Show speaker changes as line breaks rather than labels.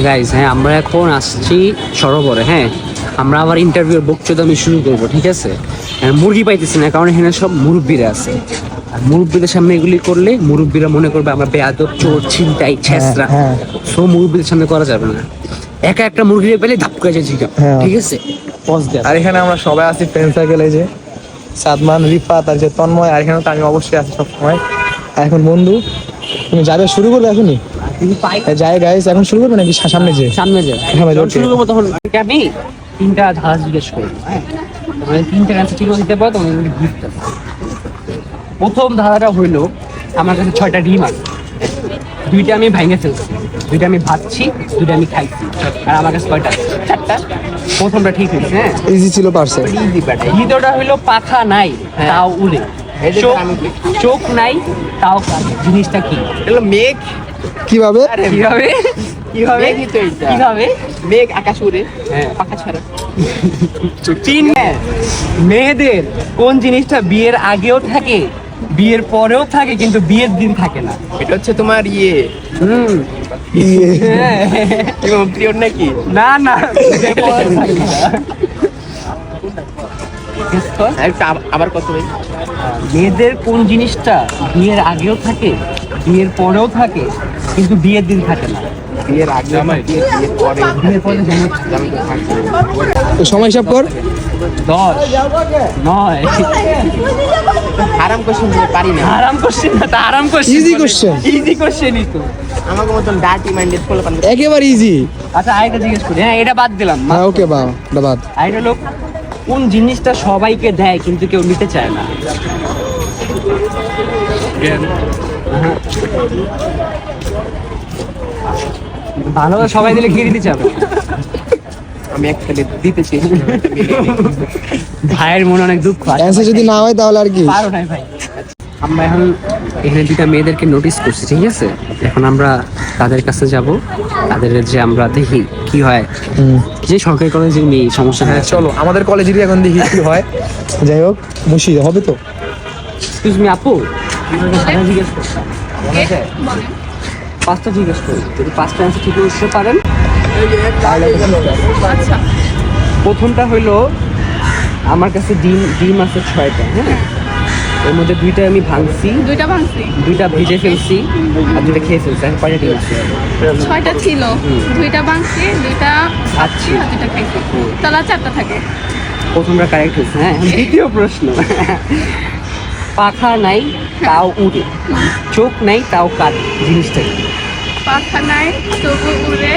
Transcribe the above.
Guys, হ্যাঁ আমরা এখন আসছি সরোবরে। হ্যাঁ, আমরা আবার ইন্টারভিউর বকচোদামি শুরু করবো, ঠিক আছে? মুরগি পাইতেছি না, কারণ এখানে সব মুরব্বীরা আছে। আর মুরব্বীদের সামনে এগুলি করলে মুরব্বীরা মনে করবে আমরা বেয়াদব, চোর, ছিনতাই, ছেঁচড়া। সো মুরব্বীদের সামনে করা যাবে না। একা একটা মুরগি পেলে ধাপ করে যায়, ঠিক আছে? পজ দেয়া।
আর এখানে আমরা সবাই আছি ফ্রেন্ড সার্কেলে, যে সাদমান, রিফাত আর যে তন্ময়, আর এখানে তো আমি অবশ্যই আছি সবসময়। আর এখন বন্ধু তুমি যাবে শুরু করবে এখনই? যাই গাইস, এখন শুরু করবে নাকি সামনে যে
সামনে যে যখন শুরু করবো তখন আমি তিনটা ধাঁধা জিজ্ঞেস করবো। হ্যাঁ, তিনটা অ্যান্সার ঠিক দিতে পারো তখন গিফট আছে। প্রথম ধাঁধাটা হইলো, আমার কাছে 6টা ডিম আছে, 2টা আমি ভাঙে ফেলছি, 2টা আমি ভাজছি, 2টা আমি খাইছি, আর আমার কাছে কয়টা? 4টা। প্রথমটা ঠিক হয়েছে। হ্যাঁ,
ইজি ছিল, পারছে।
ইজি ব্যাটা। দ্বিতীয়টা হইলো পাখা নাই তাও উড়ে, চোখ নাই তাও কাঁদে। জিনিসটা কি?
এগুলো মেঘ।
কিভাবে?
কিভাবে? কিভাবে?
মেঘই তো এটা।
কিভাবে?
মেঘ আকাশ উড়ে,
হ্যাঁ।
পাখা ছাড়া।
মেয়েদের কোন জিনিসটা বিয়ের আগেও থাকে, বিয়ের পরেও থাকে, কিন্তু বিয়ের দিন থাকে না?
এটা হচ্ছে তোমার ইয়ে পিরিয়ড নাকি?
না না,
আবার কত ভাই?
মেয়েদের কোন জিনিসটা বিয়ের আগেও থাকে, বিয়ের পরেও থাকে, কিন্তু বিয়ের দিন থাকে না?
বিয়ের আগে বিয়ের পরে।
বিয়ের পরে
তো সময় হিসাব কর।
10, 9।
আরাম কোশ্চেন দিতে পারি না।
আরাম কোশ্চেন না, তা আরাম কোশ্চেন।
Easy question.
ইজি কোশ্চেনই তো।
আমাকে মতন ডার্টি মাইন্ডেড ফলো পান।
একেবারে ইজি।
আচ্ছা, আরেকটা জিজ্ঞেস করি। হ্যাঁ, এটা বাদ দিলাম।
হ্যাঁ, ওকে বাবা, বাদ।
আরেকটা লোক কোন জিনিসটা সবাইকে দেয় কিন্তু কেউ নিতে চায় না? ভালো সবাই দিলে কে দিতে চাবে?
আমি একচুয়ালি দিতে চেয়েছি।
ভাইয়ের মনে অনেক দুঃখ আছে।
অ্যান্সার যদি না হয় তাহলে আর কি?
পারো নাই ভাই। আমরা এখন এখানে 2টা মেয়েদেরকে নোটিস করছি, ঠিক আছে? এখন আমরা তাদের কাছে যাব, তাদের যে আমরা দেখি কি হয়। যে সরকারি কলেজের মেয়ে সমস্যা হয়।
চলো আমাদের কলেজেরই এখন দেখি কি হয়। যাই হোক, মুশি হবে তো।
এক্সকিউজ মি আপু, আপনাকে জিজ্ঞেস করতাম। মনে আছে? 5টা জিজ্ঞেস করি, যদি 5টা অ্যান্সার ঠিক করতে পারেন তাহলে। প্রথমটা হইলো, আমার কাছে ডিম আছে 6টা। হ্যাঁ, এর মধ্যে 2টা আমি ভাঙছি, 2টা ভিজে ফেলছি, আর 2টা খেয়ে ফেলছি। এখন 5টা ডিম আছে?
6টা ছিল, 2টা বাংছে, 2টা
আচ্ছা,
আর 2টা খাইছি, তাহলে 4টা থাকে।
প্রথমটা কারেক্ট হয়েছে। হ্যাঁ, দ্বিতীয় প্রশ্ন, পাখা নাই তাও উড়ে, চোখ নাই তাও কাঁদে, জিনিসটা কি?
পাখা নাই তবু উড়ে,